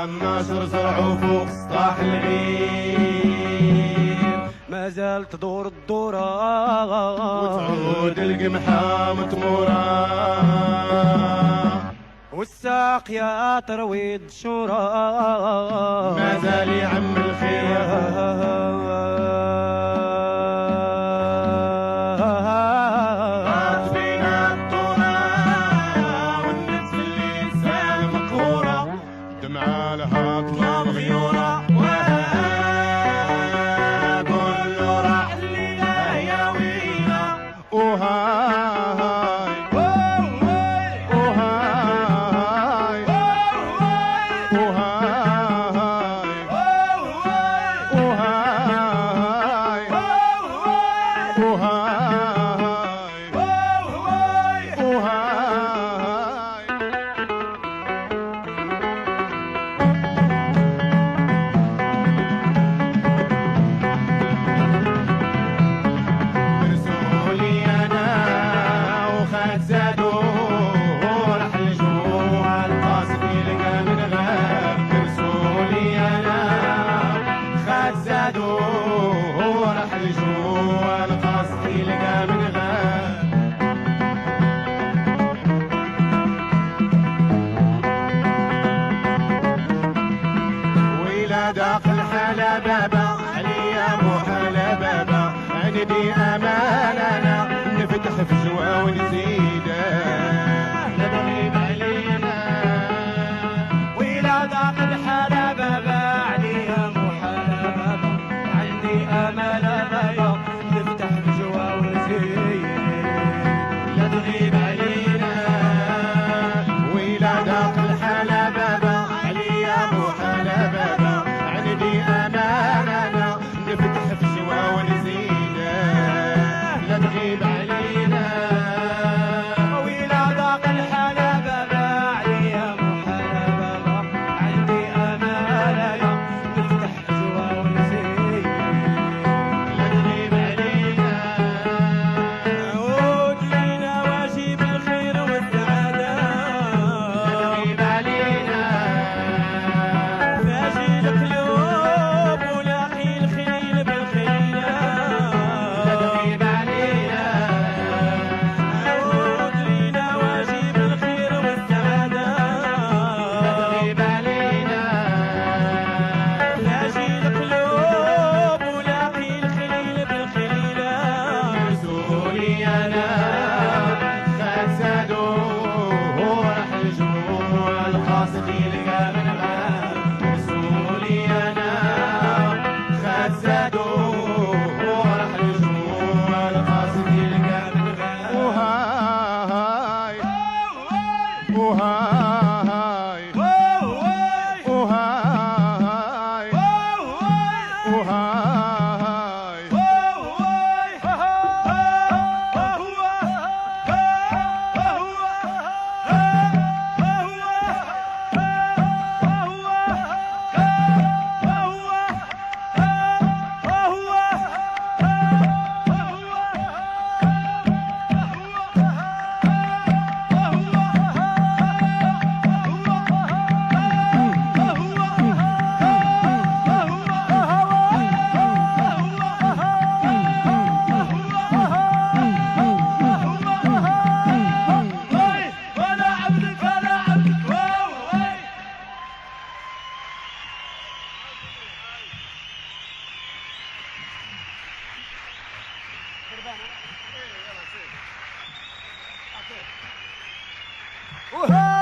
النشر زرعوا فوق سطح الغير، ما زال تدور الدورة وتعود القمحة متمورة، والساقية ترويض الشورى، ما زال يعم الخير. داخل حلا بابا عليا مو حلا بابا، عندي اماننا نفتح فجوه ونزيده، لا تغيب علينا. ويلا داخل حلا بابا عليا مو حلا بابا، عندي اماننا نفتح فجوه ونزيده، لا تغيب علينا. ويلا داخل حلا بابا عليا مو حلا بابا، أماننا نفتح فجوة ونزيده، لا تغيب علينا. ويلا ضاق الحلا بابا عليا مو حلا بابا، عندي أماننا نفتح فجوة ونزيده، لا تغيب علينا. عود لينا واجب الخير والسعادة، لا تغيب علينا. فاجي القلوب Whoa!